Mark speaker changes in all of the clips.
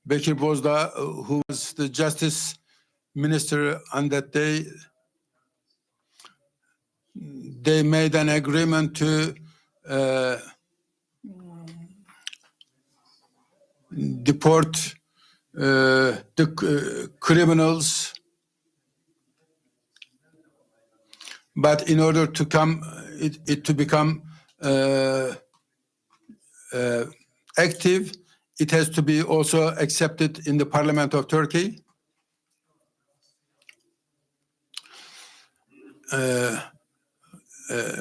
Speaker 1: Bekir Bozdağ, who was the justice minister on that day, they made an agreement to deport the criminals, but in order to it to become active, it has to be also accepted in the Parliament of Turkey.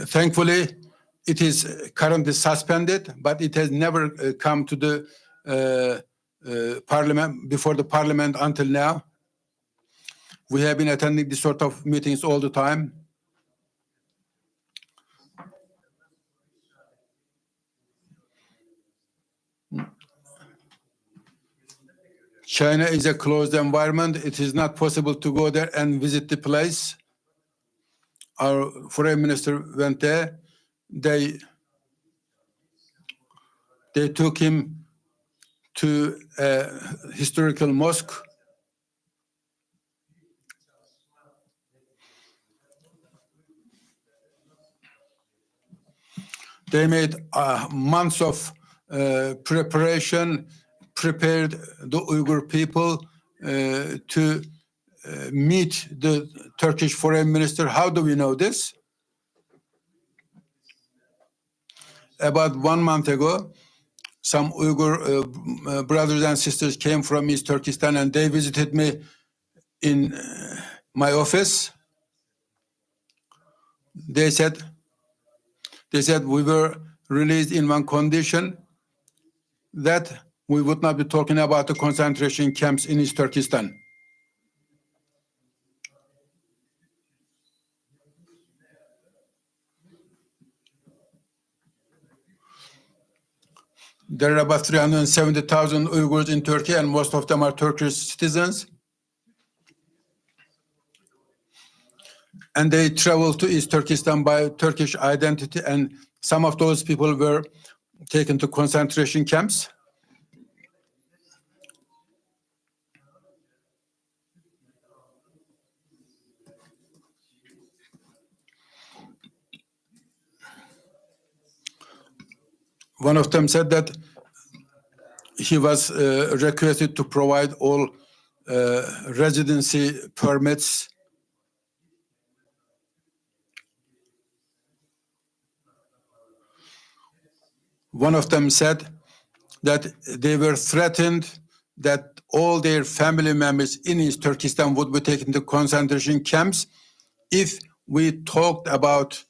Speaker 1: Thankfully, it is currently suspended, but it has never come to the Parliament, before the Parliament until now. We have been attending this sort of meetings all the time. China is a closed environment. It is not possible to go there and visit the place. Our foreign minister went there. They took him to a historical mosque. They made months of preparation, prepared the Uyghur people to meet the Turkish foreign minister. How do we know this? About 1 month ago, some Uyghur brothers and sisters came from East Turkestan and they visited me in my office. They said we were released in one condition, that we would not be talking about the concentration camps in East Turkestan. There are about 370,000 Uyghurs in Turkey, and most of them are Turkish citizens. And they traveled to East Turkestan by Turkish identity, and some of those people were taken to concentration camps. One of them said that he was requested to provide all residency permits. One of them said that they were threatened that all their family members in East Turkestan would be taken to concentration camps if we talked about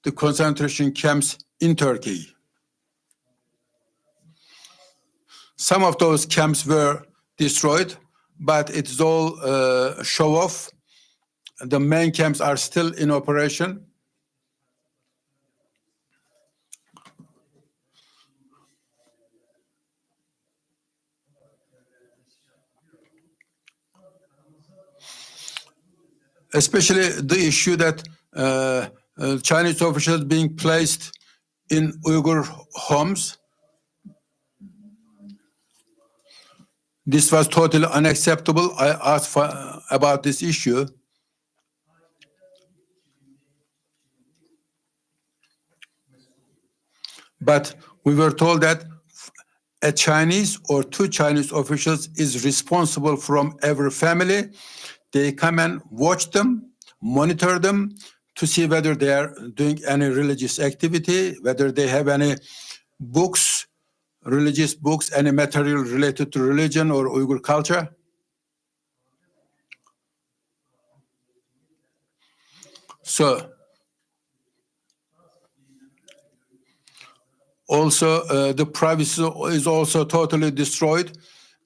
Speaker 1: the concentration camps in Turkey. Some of those camps were destroyed, but it's all show off. The main camps are still in operation. Especially the issue that Chinese officials being placed in Uyghur homes. This was totally unacceptable. I asked about this issue. But we were told that a Chinese or 2 Chinese officials is responsible from every family. They come and watch them, monitor them to see whether they are doing any religious activity, whether they have any books, religious books, any material related to religion or Uyghur culture. So, also the privacy is also totally destroyed.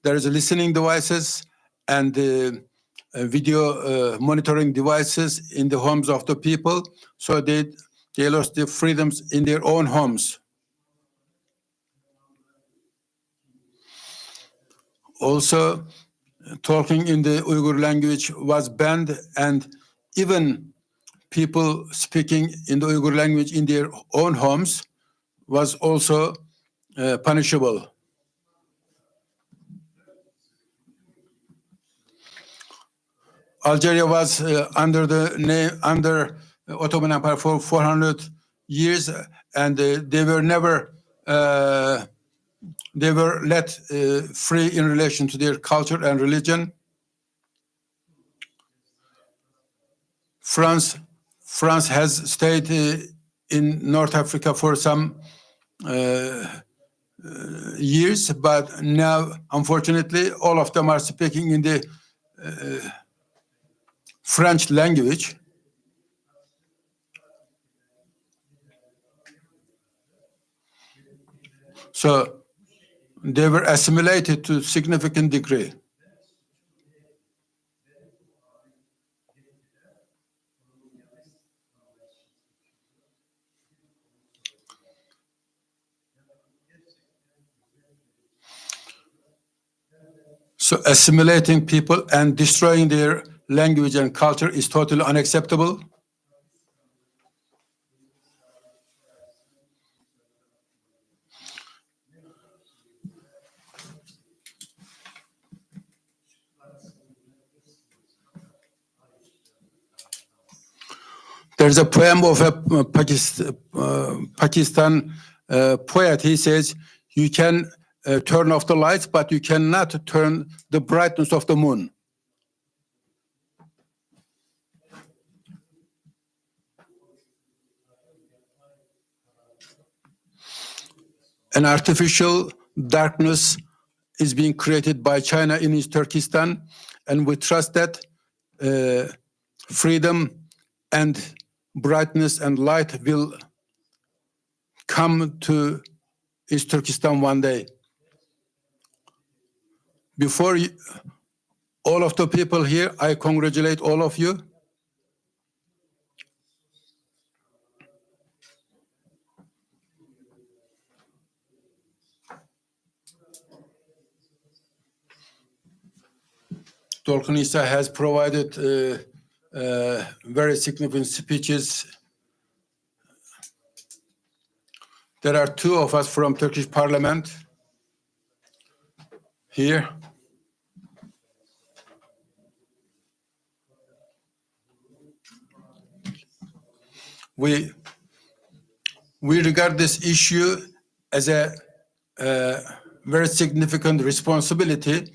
Speaker 1: There is listening devices and video monitoring devices in the homes of the people, so they lost their freedoms in their own homes. Also, talking in the Uyghur language was banned, and even people speaking in the Uyghur language in their own homes was also punishable. Algeria was under the name under Ottoman Empire for 400 years, and they were never they were let free in relation to their culture and religion. France has stayed in North Africa for some years, but now, unfortunately, all of them are speaking in the French language. So they were assimilated to a significant degree. So assimilating people and destroying their language and culture is totally unacceptable. There's a poem of a Pakistan poet. He says, you can turn off the lights, but you cannot turn the brightness of the moon. An artificial darkness is being created by China in East Turkestan, and we trust that freedom and brightness and light will come to East Turkestan one day. Before all of the people here, I congratulate all of you. Tolkien Issa has provided very significant speeches. There are two of us from Turkish Parliament here. We regard this issue as a very significant responsibility.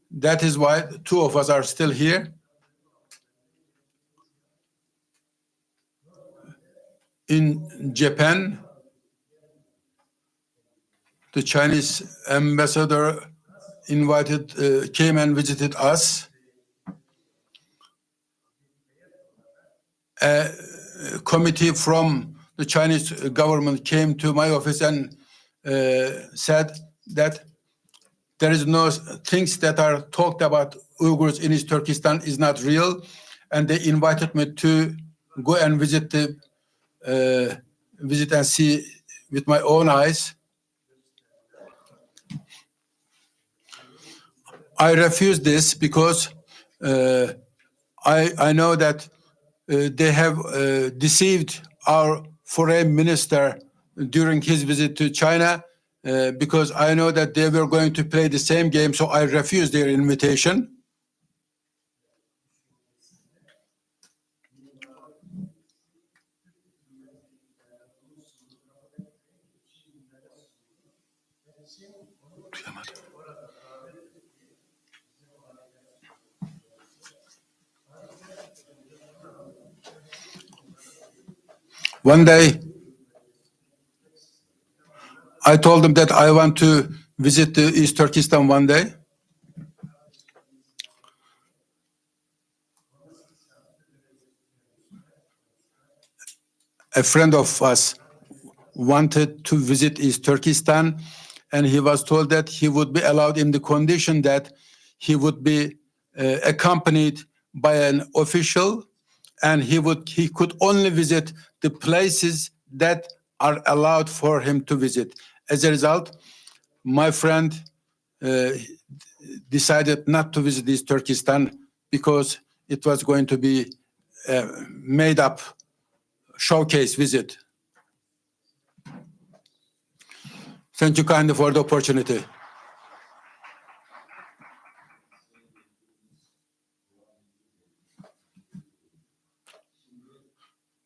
Speaker 1: That is why two of us are still here. In Japan, the Chinese ambassador came and visited us. A committee from the Chinese government came to my office and said that there is no things that are talked about Uyghurs in East Turkestan is not real, and they invited me to go and visit and see with my own eyes. I refuse this because I know that they have deceived our foreign minister during his visit to China, because I know that they were going to play the same game, so I refused their invitation. One day, I told them that I want to visit East Turkestan one day. A friend of us wanted to visit East Turkestan, and he was told that he would be allowed in the condition that he would be accompanied by an official, and he could only visit the places that are allowed for him to visit. As a result, my friend decided not to visit East Turkestan because it was going to be a made-up showcase visit. Thank you kindly for the opportunity.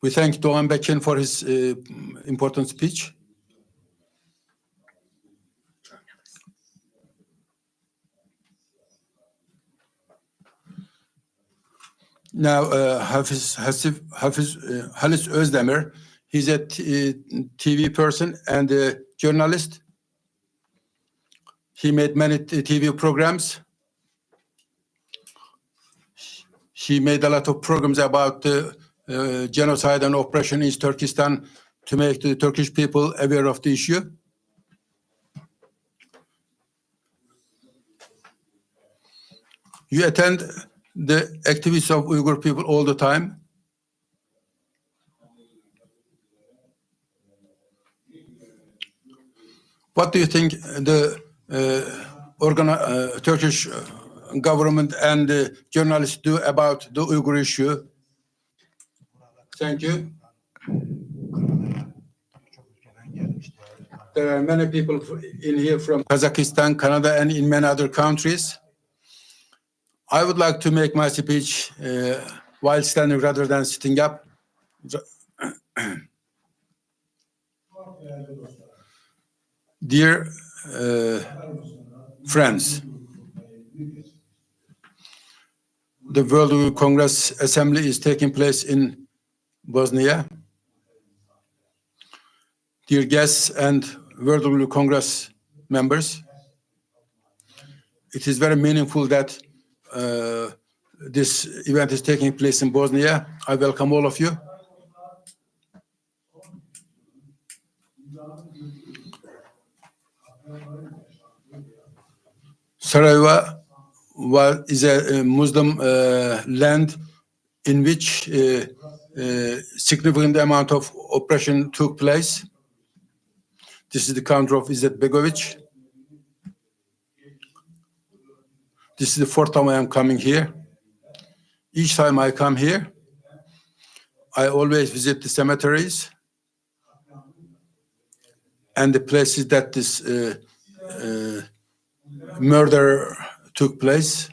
Speaker 1: We thank Doğan Bekin for his important speech. Now, Hafiz Halis Özdemir, he's a TV person and a journalist. He made many TV programs. He made a lot of programs about genocide and oppression in East Turkestan to make the Turkish people aware of the issue. You attend the activities of Uyghur people all the time. What do you think the Turkish government and the journalists do about the Uyghur issue? Thank you. There are many people in here from Kazakhstan, Canada, and in many other countries. I would like to make my speech while standing rather than sitting up. Dear friends, the World Uyghur Congress Assembly is taking place in Bosnia. Dear guests and World Uyghur Congress members, it is very meaningful that this event is taking place in Bosnia. I welcome all of you. Sarajevo is a Muslim land in which significant amount of oppression took place. This is the country of Izzet Begovic. This is the fourth time I am coming here. Each time I come here, I always visit the cemeteries and the places that this murder took place.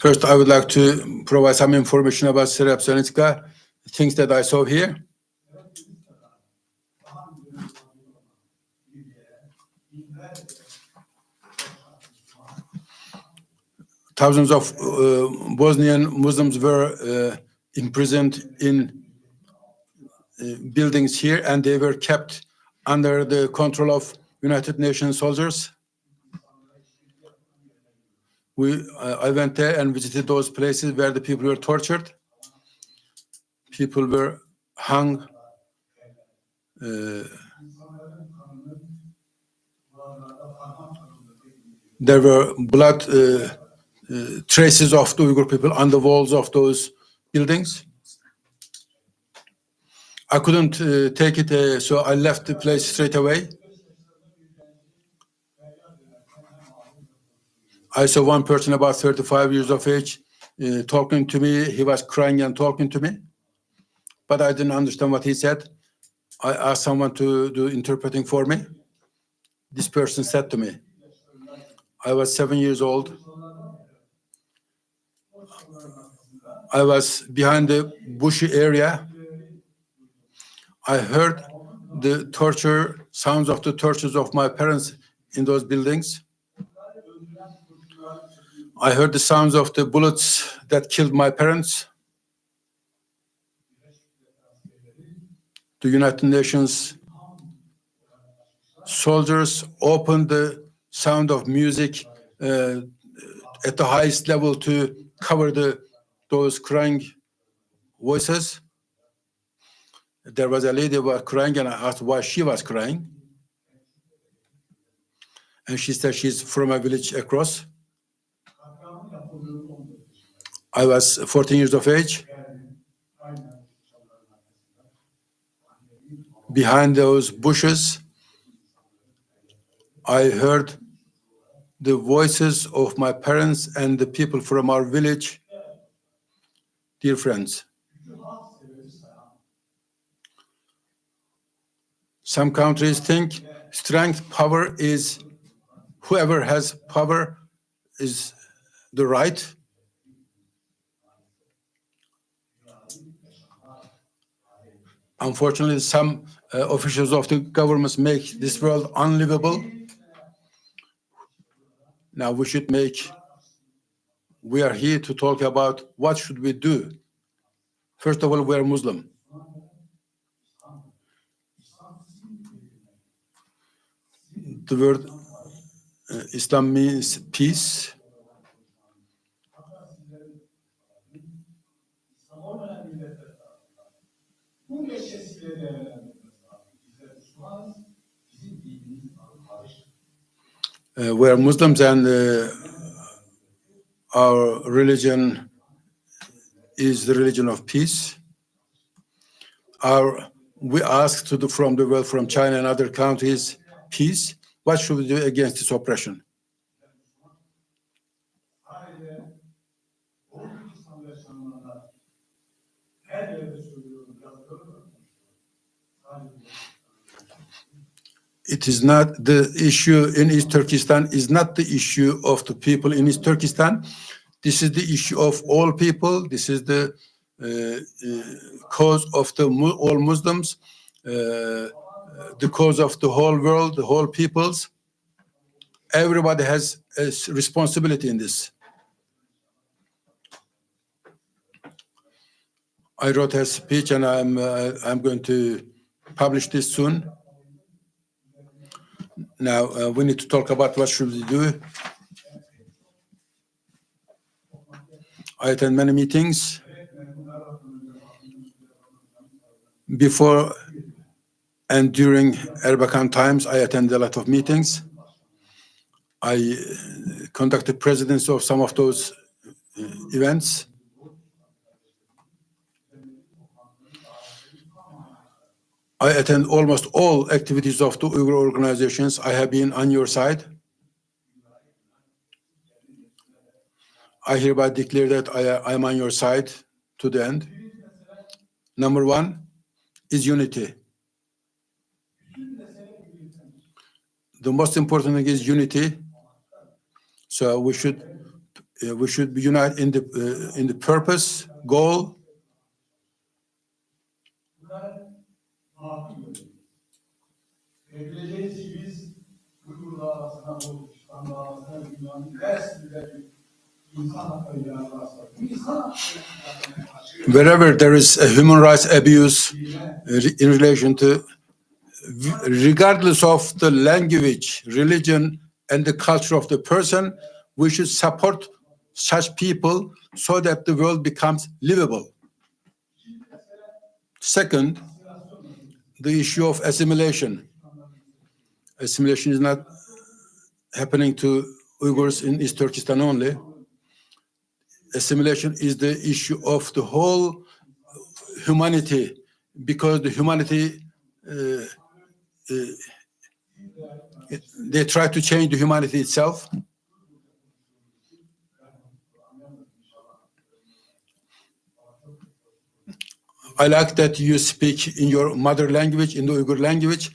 Speaker 1: First, I would like to provide some information about Srebrenica, things that I saw here. Thousands of Bosnian Muslims were imprisoned in buildings here, and they were kept under the control of United Nations soldiers. I went there and visited those places where the people were tortured. People were hung. There were blood traces of the Uyghur people on the walls of those buildings. I couldn't take it, so I left the place straight away. I saw one person about 35 years of age talking to me. He was crying and talking to me, but I didn't understand what he said. I asked someone to do interpreting for me. This person said to me, I was 7 years old. I was behind the bushy area. I heard the torture, sounds of the tortures of my parents in those buildings. I heard the sounds of the bullets that killed my parents. The United Nations soldiers opened the sound of music at the highest level to cover those crying voices. There was a lady who was crying, and I asked why she was crying. And she said she's from a village across. I was 14 years of age. Behind those bushes, I heard the voices of my parents and the people from our village. Dear friends, some countries think strength, power is, whoever has power is the right. Unfortunately, some officials of the governments make this world unlivable. Now we are here to talk about what should we do. First of all, we are Muslim. The word Islam means peace. We are Muslims, and our religion is the religion of peace. We ask from the world, from China and other countries, peace. What should we do against this oppression? It is not the issue in East Turkestan, is not the issue of the people in East Turkestan. This is the issue of all people. This is the cause of all Muslims, the cause of the whole world, the whole peoples. Everybody has a responsibility in this. I wrote a speech, and I'm going to publish this soon. Now we need to talk about what should we do. I attend many meetings. Before and during Erbakan times, I attend a lot of meetings. I conducted presidents of some of those events. I attend almost all activities of the Uyghur organizations. I have been on your side. I hereby declare that I am on your side to the end. Number one is unity. The most important thing is unity. So we should be united in the purpose, goal. Wherever there is a human rights abuse in relation to, regardless of the language, religion, and the culture of the person, we should support such people so that the world becomes livable. Second, the issue of assimilation. Assimilation is not happening to Uyghurs in East Turkestan only. Assimilation is the issue of the whole humanity, because the humanity, they try to change the humanity itself. I like that you speak in your mother language, in the Uyghur language.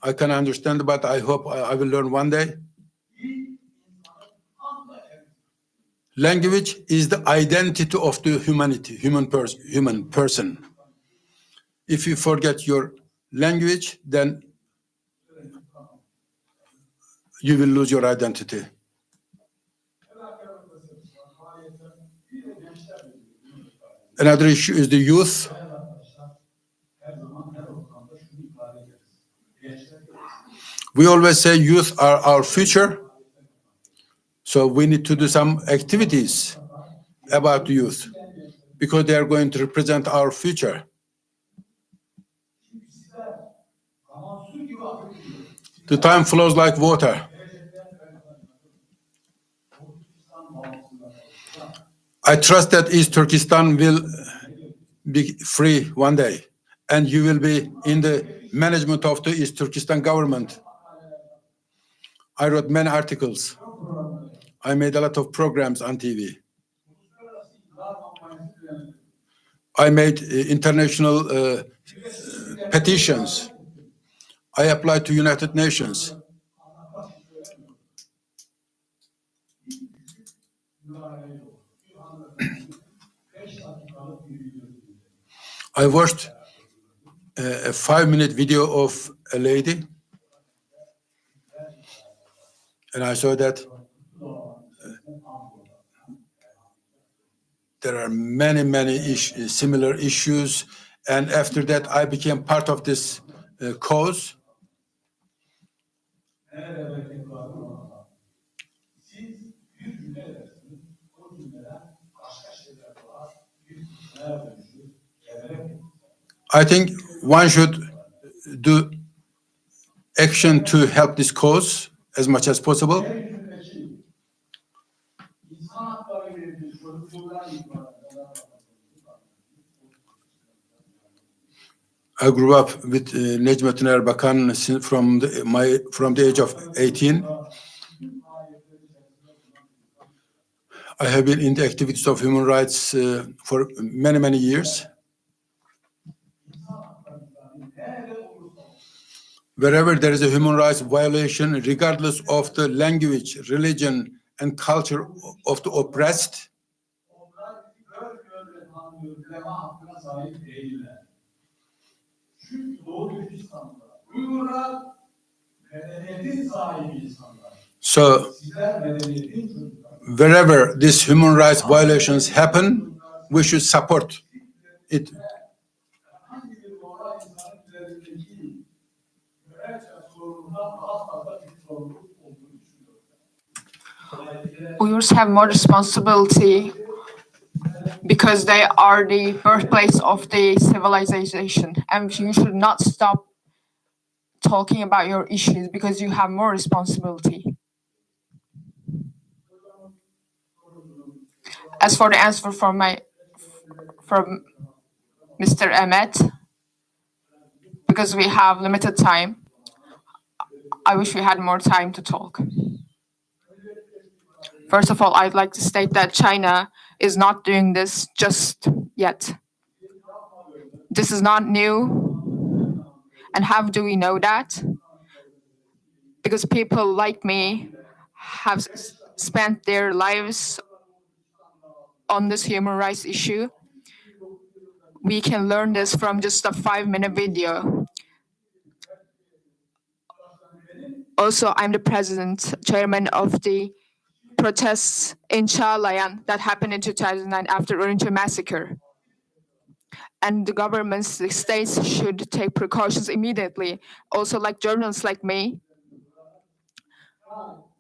Speaker 1: I can understand, but I hope I will learn one day. Language is the identity of the human person. If you forget your language, then you will lose your identity. Another issue is the youth. We always say youth are our future. So we need to do some activities about youth, because they are going to represent our future. The time flows like water. I trust that East Turkestan will be free one day, and you will be in the management of the East Turkestan government. I wrote many articles. I made a lot of programs on TV. I made international petitions. I applied to United Nations. I watched a 5-minute video of a lady, and I saw that there are many, many similar issues. And after that, I became part of this cause. I think one should do action to help this cause as much as possible. I grew up with Necmettin Erbakan from the age of 18. I have been in the activities of human rights for many, many years. Wherever there is a human rights violation, regardless of the language, religion, and culture of the oppressed, so wherever these human rights violations happen, we should support it.
Speaker 2: Uyghurs have more responsibility because they are the birthplace of the civilization, and you should not stop talking about your issues because you have more responsibility. As for the answer from Mr. Emmet, because we have limited time, I wish we had more time to talk. First of all, I'd like to state that China is not doing this just yet. This is not new. And how do we know that? Because people like me have spent their lives on this human rights issue. We can learn this from just a 5-minute video. Also, I'm the chairman of the protests in Chalayan that happened in 2009 after Urumqi massacre. And the governments, the states should take precautions immediately. Also, like journalists like me,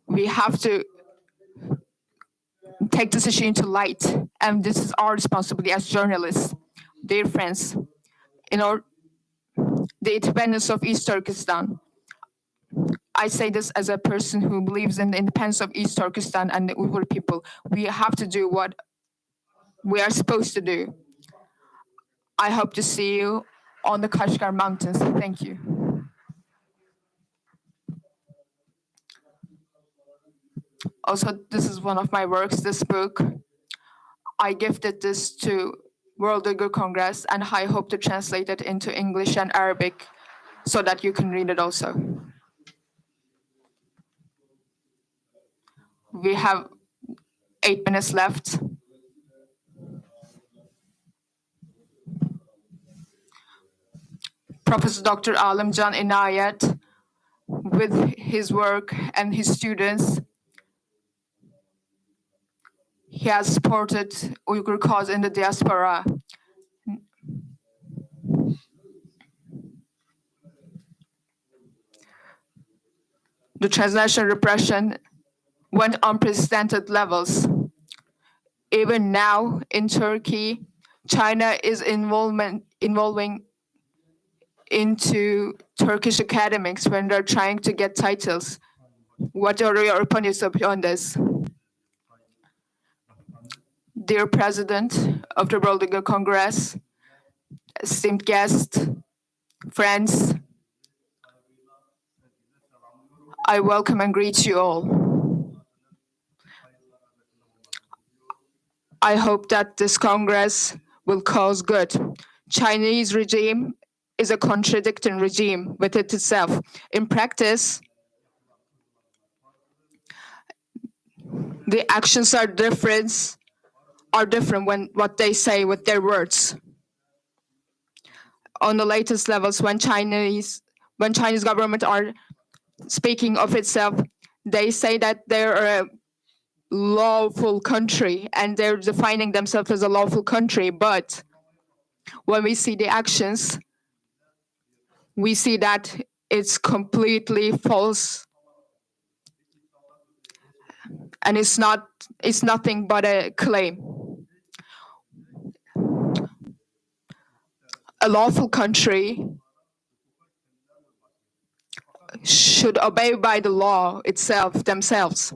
Speaker 2: we have to take this issue into light. And this is our responsibility as journalists. Dear friends, the independence of East Turkestan. I say this as a person who believes in the independence of East Turkestan and the Uyghur people. We have to do what we are supposed to do. I hope to see you on the Kashgar Mountains. Thank you. Also, this is one of my works, this book. I gifted this to World Uyghur Congress, and I hope to translate it into English and Arabic so that you can read it also. We have 8 minutes left. Professor Dr. Alamjan Inayat, with his work and his students, he has supported Uyghur cause in the diaspora. The transnational repression went unprecedented levels. Even now in Turkey, China is involving into Turkish academics when they're trying to get titles. What are your opinions on this? Dear President of the World Uyghur Congress, esteemed guests, friends, I welcome and greet you all. I hope that this Congress will cause good. Chinese regime is a contradicting regime with it itself. In practice, the actions are different when what they say with their words. on the latest levels when Chinese government are speaking of itself, they say that they're a lawful country and they're defining themselves as a lawful country. But when we see the actions, we see that it's completely false, and it's nothing but a claim. A lawful country should obey by the law itself themselves.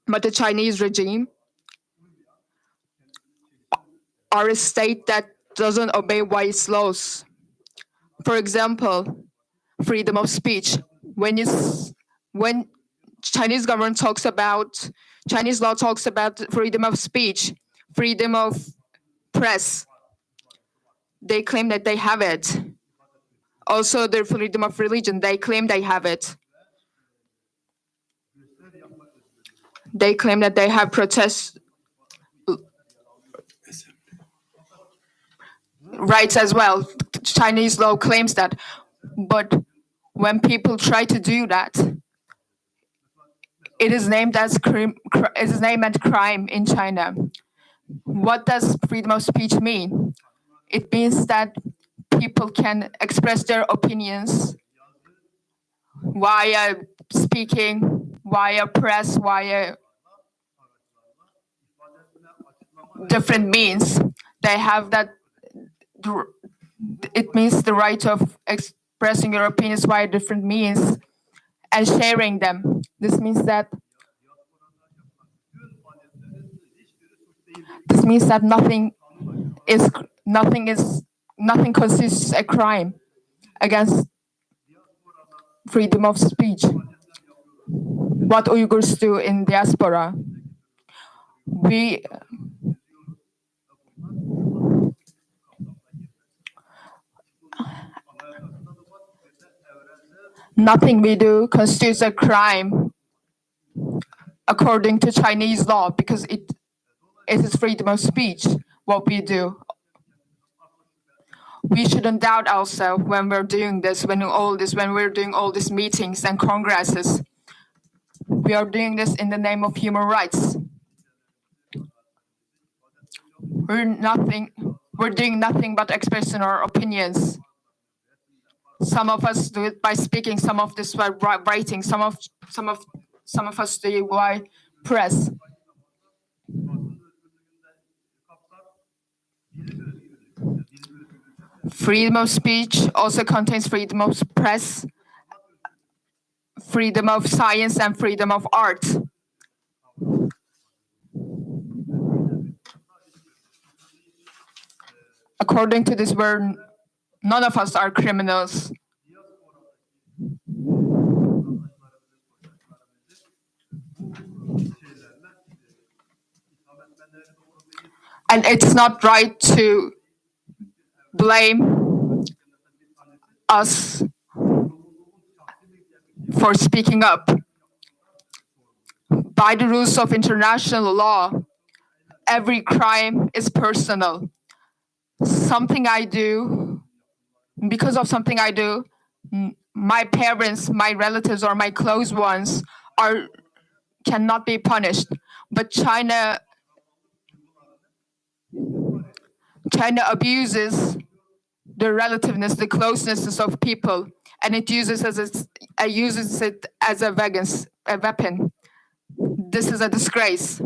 Speaker 2: But the Chinese regime are a state that doesn't obey by its laws. For example, freedom of speech. When Chinese government talks about Chinese law talks about freedom of speech, freedom of press, they claim that they have it. Also, the freedom of religion, they claim they have it. They claim that they have protest rights as well. Chinese law claims that. But when people try to do that, it is named as crime. It is named as crime in China. What does freedom of speech mean? It means that people can express their opinions via speaking, via press, via different means. They have that. It means the right of expressing your opinions via different means and sharing them. This means that is nothing constitutes a crime against freedom of speech. What Uyghurs do in diaspora, we nothing we do constitutes a crime according to Chinese law because it is freedom of speech. What we do, we shouldn't doubt ourselves when we're doing this, when we're doing all these meetings and congresses. We are doing this in the name of human rights. We're doing nothing but expressing our opinions. Some of us do it by speaking, some of this by writing, some of us do it by press. Freedom of speech also contains freedom of press, freedom of science, and freedom of art. According to this word, none of us are criminals. And it's not right to blame us for speaking up. By the rules of international law, every crime is personal. Something I do, because of something I do, my parents, my relatives, or my close ones cannot be punished. But China abuses the relativeness, the closeness of people, and it uses it as a weapon. This is a disgrace.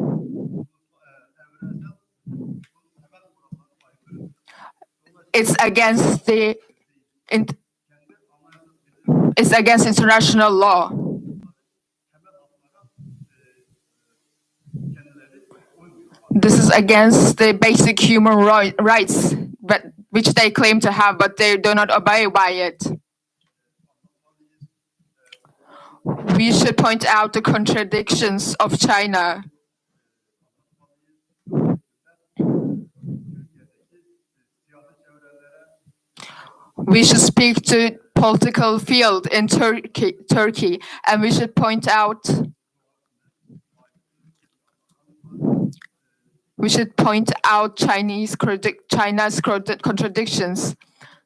Speaker 2: It's against international law. This is against the basic human rights which they claim to have, but they do not obey by it. We should point out the contradictions of China. We should speak to political field in Turkey, and we should point out China's contradictions.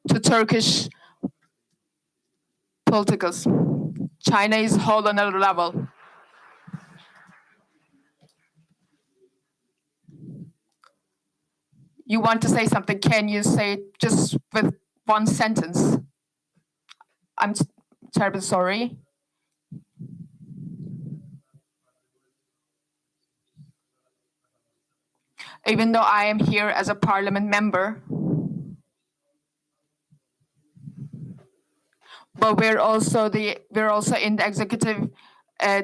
Speaker 2: to Turkish politicals. China is whole another level. You want to say something? Can you say it just with one sentence? I'm terribly sorry. Even though I am here as a parliament member, but we're also in the executive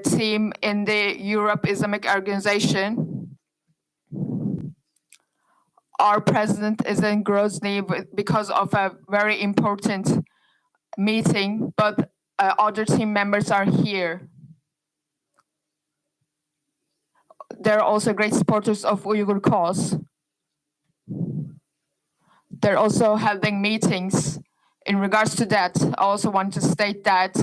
Speaker 2: team in the Europe Islamic Organization. Our president is in Grozny because of a very important meeting, but other team members are here. They're also great supporters of Uyghur cause. They're also having meetings. In regards to that, I also want to state that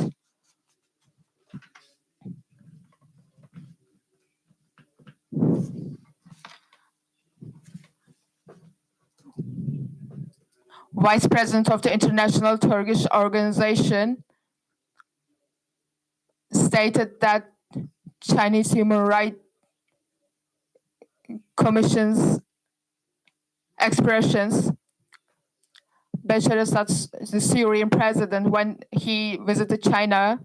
Speaker 2: Vice President of the International Turkish Organization stated that Chinese Human Rights Commission's expressions, Bashar Assad's the Syrian president, when he visited China,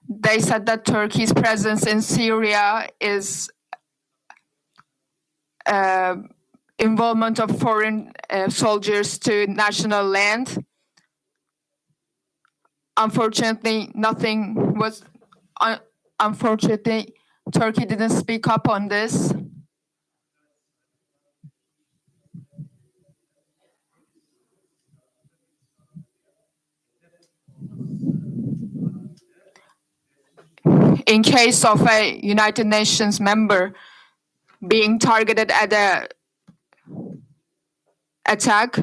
Speaker 2: they said that Turkey's presence in Syria is involvement of foreign soldiers to national land. Unfortunately, unfortunately, Turkey didn't speak up on this. In case of a United Nations member being targeted at a attack,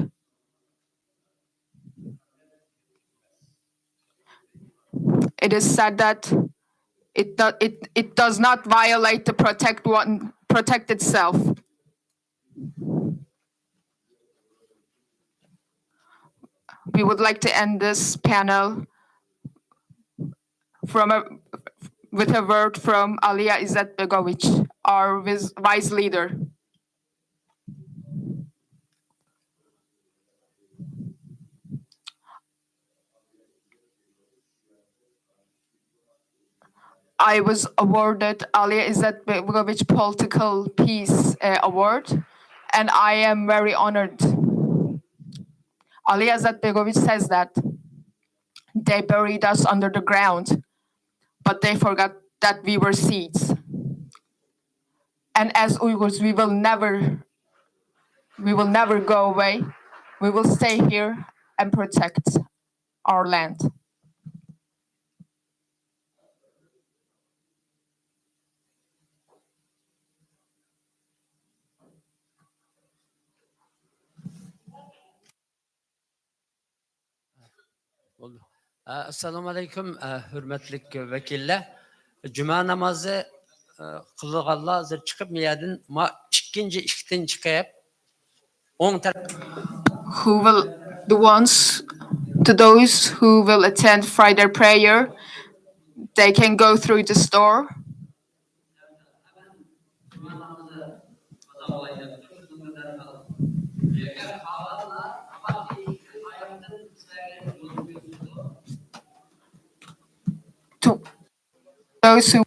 Speaker 2: it is said that it does not violate the protect itself. We would like to end this panel with a word from Aliya Izetbegovic, our vice leader. I was awarded Aliya Izetbegovic Political Peace Award, and I am very honored. Aliya Izetbegovic says that they buried us under the ground, but they forgot that we were seeds. And as Uyghurs, we will never go away. We will stay here and protect our land.
Speaker 3: Assalamu alaikum, hürmetlik vekiller. Cuma namazı kılığalla zır çıkıp miyadın ma ikinci işten çıkıp on taraf
Speaker 2: To those who will attend Friday prayer, they can go through the store. To those who